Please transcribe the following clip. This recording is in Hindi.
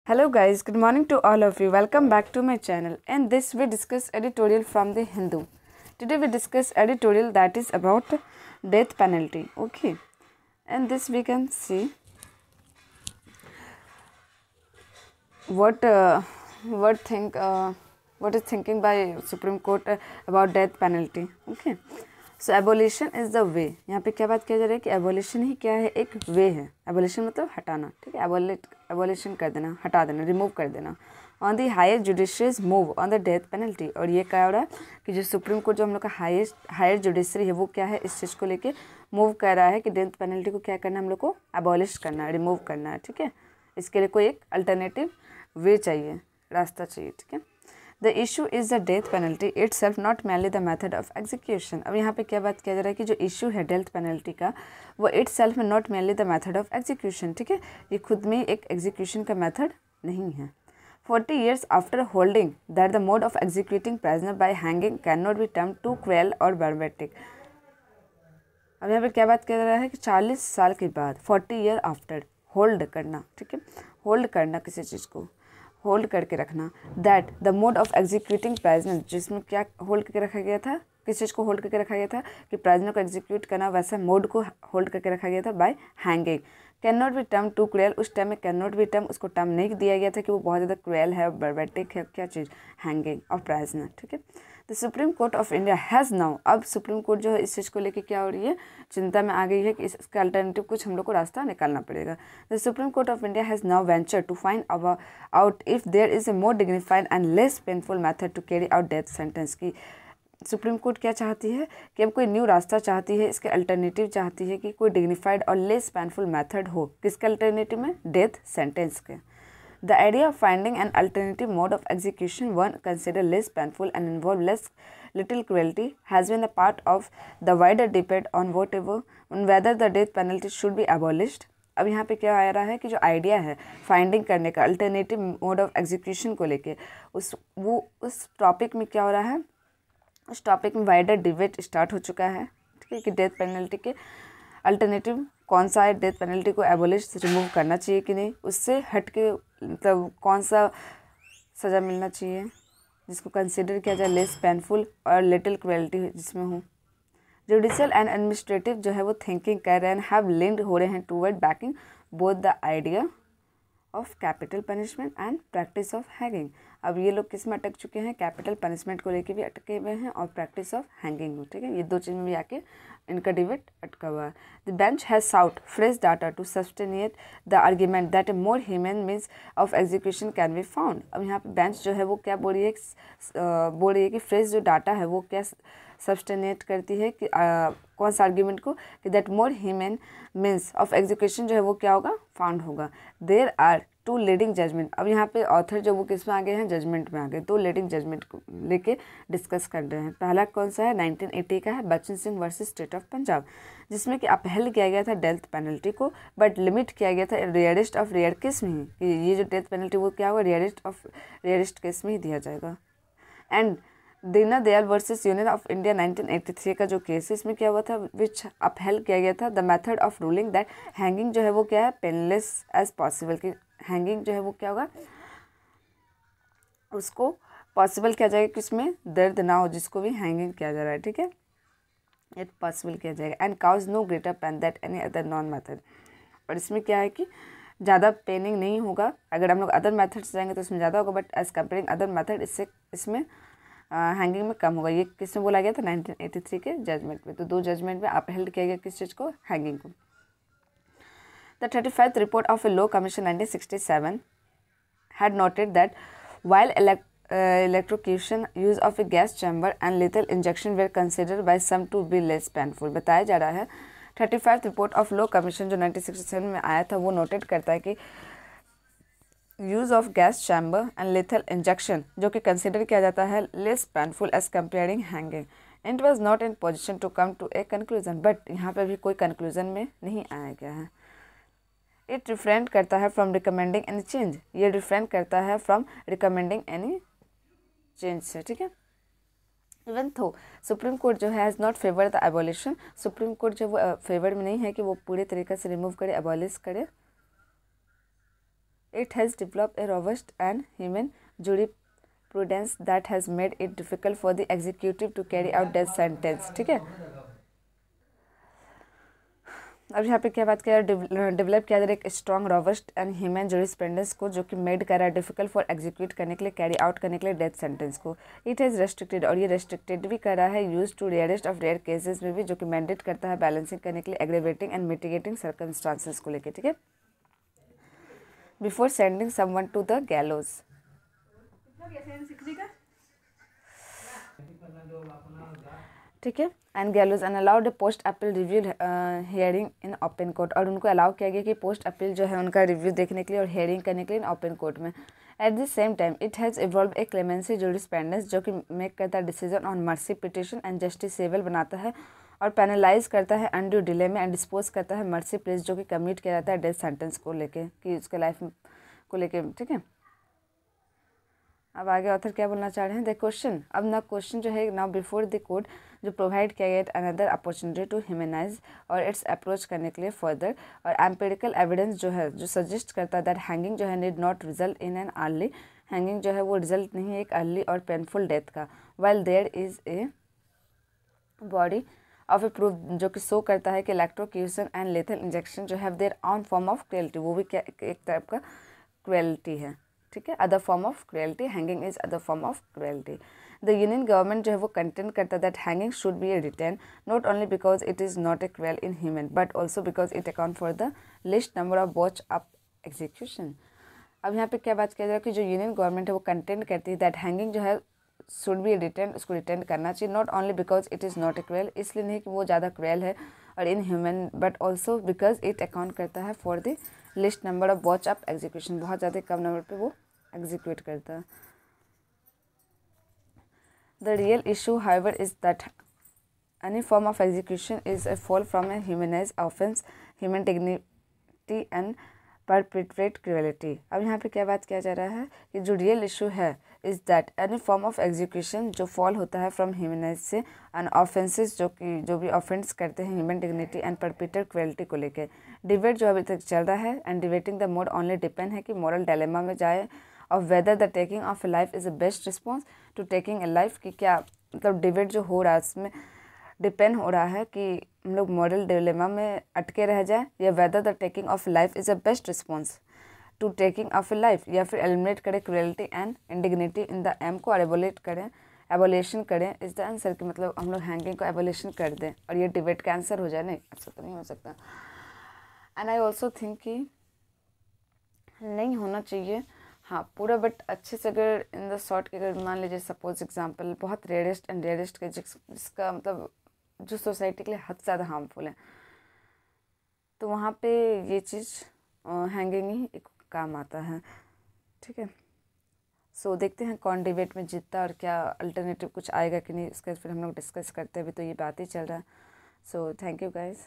Hello guys, good morning to all of you. Welcome back to my channel. In this we discuss editorial from the Hindu. Today we discuss editorial that is about death penalty. Okay. And this we can see what is thinking by Supreme Court about death penalty. Okay. So abolition is the way. यहाँ पे क्या बात किया जा रहा है कि एबोलिशन ही क्या है, एक वे है. एबोलिशन मतलब हटाना, ठीक है. एबोलिशन कर देना, हटा देना, रिमूव कर देना. On the higher judiciaries move on the death penalty. और ये क्या हो रहा है कि जो सुप्रीम कोर्ट जो हम लोग का हायर जुडिशरी है वो क्या है, इस चीज़ को लेके मूव कर रहा है कि डेथ पेनल्टी को क्या करना है, हम लोग को एबोलिश करना है, रिमूव करना है. ठीक है. इसके लिए कोई एक अल्टरनेटिव वे चाहिए, रास्ता चाहिए. ठीक है. The issue is the death penalty itself, not merely the method of execution. अब यहाँ पे क्या बात किया जा रहा है कि जो इशू है डेथ पेनल्टी का वो itself में not merely the method of execution. ठीक है. ये खुद में एक एग्जीक्यूशन का मेथड नहीं है. 40 years after holding that the mode of executing prisoner by hanging cannot be termed too cruel or barbaric. अब यहाँ पे क्या बात किया जा रहा है कि 40 साल के बाद 40 year after होल्ड करना. ठीक है. होल्ड करना किसी चीज़ को होल्ड करके रखना. That the mode of executing prisoner, जिसमें क्या होल्ड करके रखा गया था, किस चीज़ को होल्ड करके रखा गया था कि प्राइजनर को एग्जीक्यूट करना, वैसा मोड को होल्ड करके रखा गया था by hanging. Can not be term to cruel. उस टाइम में कैन नॉट बी टर्म उसको टर्म नहीं दिया गया था कि वो बहुत ज़्यादा क्रूएल है, बर्बेटिक है, क्या चीज़, हैंगिंग ऑफ प्राइजनर. ठीक है. The supreme court of India has now, अब सुप्रीम कोर्ट जो है इस चीज़ को लेके क्या हो रही है, चिंता में आ गई है कि इसका अल्टरनेटिव कुछ हम लोग को रास्ता निकालना पड़ेगा. The supreme court of India has now venture to find out if there is a more dignified and less painful method to carry out death sentence. की सुप्रीम कोर्ट क्या चाहती है कि अब कोई न्यू रास्ता चाहती है, इसके अल्टरनेटिव चाहती है कि कोई डिग्निफाइड और लेस पेनफुल मेथड हो. किसके अल्टरनेटिव में, डेथ सेंटेंस के. The idea of finding an alternative mode of execution, one considered less painful and involve little cruelty, has been a part of the wider debate on whether the death penalty should be abolished. अब यहाँ पे क्या आ रहा है कि जो आइडिया है फाइंडिंग करने का अल्टरनेटिव मोड ऑफ एग्जीक्यूशन को लेके उस टॉपिक में क्या हो रहा है, उस टॉपिक में वाइडर डिबेट स्टार्ट हो चुका है. ठीक है. कि डेथ पेनल्टी के अल्टरनेटिव कौन सा है, डेथ पेनल्टी को एबोलिश रिमूव करना चाहिए कि नहीं, उससे हट के मतलब कौन सा सज़ा मिलना चाहिए जिसको कंसिडर किया जाए लेस पेनफुल और लिटिल क्रुएल्टी जिसमें हो. जुडिशियल एंड एडमिनिस्ट्रेटिव जो है वो थिंकिंग कर रहे हैं, हैव लिंक्ड हो रहे हैं toward banking both the idea of capital punishment and practice of hanging. अब ये लोग किस में अटक चुके हैं, कैपिटल पनिशमेंट को लेके भी अटके हुए हैं और प्रैक्टिस ऑफ हैंगिंग. ठीक है. ये दो चीज़ में भी आके इनका डिबेट अटका हुआ है. The bench has sought fresh data to substantiate the argument that a more human means of execution can be found. अब यहाँ पे बेंच जो है वो क्या बोल रही है कि फ्रेश जो डाटा है वो क्या सब्सटेनेट करती है कि कौन सा आर्ग्यूमेंट को, कि that more human means of execution जो है वो क्या होगा, फाउंड होगा. There are two leading judgment. अब यहाँ पे ऑथर जो वो किस में आ गए हैं, जजमेंट में आ गए. दो लीडिंग जजमेंट को लेके डिस्कस कर रहे हैं. पहला कौन सा है, 1980 का है, Bachchan Singh versus state of Punjab, जिसमें कि अपहेल किया गया था डेथ पेनल्टी को, बट लिमिट किया गया था रेयरेस्ट ऑफ रेयर केस में ही, कि ये जो डेथ पेनल्टी वो क्या होगा, रेयरेस्ट ऑफ रेयरेस्ट केस में ही दिया जाएगा. And Dina Dayal versus union of India 1983 का जो केस है, इसमें क्या हुआ था, विच अपहेल किया गया था the method of ruling that hanging जो है वो क्या है, पेनलेस एज पॉसिबल, कि हैंगिंग जो है वो क्या होगा, उसको पॉसिबल किया जाएगा कि उसमें दर्द ना हो जिसको भी हैंगिंग किया जा रहा है. ठीक है. ये पॉसिबल किया जाएगा. And cause no greater pain that any other non method. और इसमें क्या है कि ज़्यादा पेनिंग नहीं होगा. अगर हम लोग अदर मेथड से जाएंगे तो उसमें ज़्यादा होगा, but as comparing other method इसमें हैंगिंग में कम होगा. ये किसमें बोला गया था, 1983 के जजमेंट में. तो दो जजमेंट में अपहेल्ड किया गया किस चीज़ को, हैंगिंग को. The 35th report of a law commission 1967 had noted that while electrocution, use of a gas chamber and lethal injection were considered by some to be less painful. बताया जा रहा है 35th report of law commission जो 1967 में आया था वो नोटेड करता है कि use of gas chamber and lethal injection जो कि कंसिडर किया जाता है less painful as comparing hanging. It was not in position to come to a conclusion. But यहाँ पर भी कोई कंक्लूजन में नहीं आया गया है. इट रिफ्रेन करता है फ्रॉम रिकमेंडिंग एनी चेंज. ये रिफ्रेन करता है फ्रॉम रिकमेंडिंग एनी चेंज से. ठीक है. इवन थो सुप्रीम कोर्ट जो है has not favour the abolition. Supreme court जो वो फेवर में नहीं है कि वो पूरे तरीके से रिमूव करे, एबॉलिश करे. It has developed a robust and human jurisprudence that has made it difficult for the executive to carry out death sentence. ठीक है, अब यहाँ पे क्या बात किया, डेवलप किया जा रहा है एक strong robust and human jurisprudence को, जो कि मेड कर रहा है डिफिकल्ट फॉर एग्जीक्यूट करने के लिए, कैरी आउट करने के लिए डेथ सेंटेंस को. इट हैज़ रेस्ट्रिक्टेड, और ये रेस्ट्रिक्टेड भी कर रहा है use to rarest of rare cases में भी, जो कि मैंडेट करता है बैलेंसिंग करने के लिए एग्रेवेटिंग एंड मिटिगेटिंग सर्कमस्टांसेस को लेकर. ठीक है, before sending someone to the gallows. ठीक है, and gallows and allowed a post appeal review hearing in open court, और उनको अलाउ किया गया कि पोस्ट अपील जो है उनका रिव्यू देखने के लिए और हियरिंग करने के लिए इन ओपन कोर्ट में. At the same time it has evolve A clemency jurisprudence, जो कि मेक करता है decision on mercy petition and justiciable बनाता है और पैनलाइज करता है अनड्यू डिले में, एंड डिस्पोज करता है मर्सी प्लेस जो कि कम्यूट किया जाता है डेथ सेंटेंस को लेके, कि उसके लाइफ को लेके. ठीक है, अब आगे ऑथर क्या बोलना चाह रहे हैं, द क्वेश्चन, अब ना क्वेश्चन जो है नाउ बिफोर द कोर्ट जो प्रोवाइड किया गया अनदर अपॉर्चुनिटी टू ह्यूमनाइज और इट्स अप्रोच करने के लिए फर्दर, और एम्पेरिकल एविडेंस जो है जो सजेस्ट करता है दैट हैंगिंग जो है need not result in an early, hanging जो है वो रिजल्ट नहीं है एक अर्ली और पेनफुल डेथ का, while there is a body of a proof जो कि शो करता है कि इलेक्ट्रोक्यूशन एंड लेथल इंजेक्शन जो have their own form of cruelty, वो भी क्या एक टाइप का क्रुएल्टी है. ठीक है, other form of cruelty, hanging is other form of cruelty. The union government जो है वो कंटेंट करता है that hanging should be a retain not only because it is not a cruel inhuman but also because it account for the least number of botch up execution. अब यहाँ पे क्या बात किया जा रहा है कि जो यूनियन गवर्नमेंट है वो कंटेंट करती है दैट हैंगिंग जो है शुड बी रिटेन, उसको रिटेन करना चाहिए, not only because it is not a cruel, इसलिए नहीं कि वो ज़्यादा क्रुएल है और in human, but also because it account करता है for the least number of botch up execution, बहुत ज़्यादा कम नंबर पे वो एग्जीक्यूट करता है. The real issue however is that any form of execution is a fall from A humanise offence human dignity and perpetrate cruelty. अब यहाँ पे क्या बात किया जा रहा है कि जो रियल इशू है is that any form of execution जो फॉल होता है फ्रॉम ह्यूमनाइज से एंड ऑफेंसेस जो भी ऑफेंस करते हैं human dignity and perpetrate cruelty को लेकर. डिबेट जो अभी तक चल रहा है and debating the mode only depend है कि मॉरल डायलेमा में जाए of whether the taking of a life is a best response to taking a life, कि क्या मतलब डिबेट जो हो रहा है उसमें डिपेंड हो रहा है कि हम लोग मॉरल डिलेमा में अटके रह जाए या whether the taking off life is a best response to taking off life, या फिर एलिमिनेट करें cruelty and indignity in the एम को, और एबोलेट करें, एबोलेशन करें इज़ द आंसर, कि मतलब हम लोग हैंगिंग को एबोलेशन कर दें और ये डिबेट का आंसर हो जाए. नहीं, ऐसा तो नहीं हो सकता. एंड आई ऑल्सो थिंक कि नहीं होना चाहिए, हाँ पूरा, बट अच्छे से अगर इन द शॉर्ट के अगर मान लीजिए सपोज एग्जांपल बहुत रेयरेस्ट एंड रेयरेस्ट के जिसका मतलब जो सोसाइटी के लिए हद से ज़्यादा हार्मफुल है, तो वहाँ पे ये चीज़ हैंगिंग ही एक काम आता है. ठीक है, सो देखते हैं कौन डिबेट में जीतता और क्या अल्टरनेटिव कुछ आएगा कि नहीं, इसका फिर हम लोग डिस्कस करते हैं. अभी तो ये बात ही चल रहा है. So thank you guys.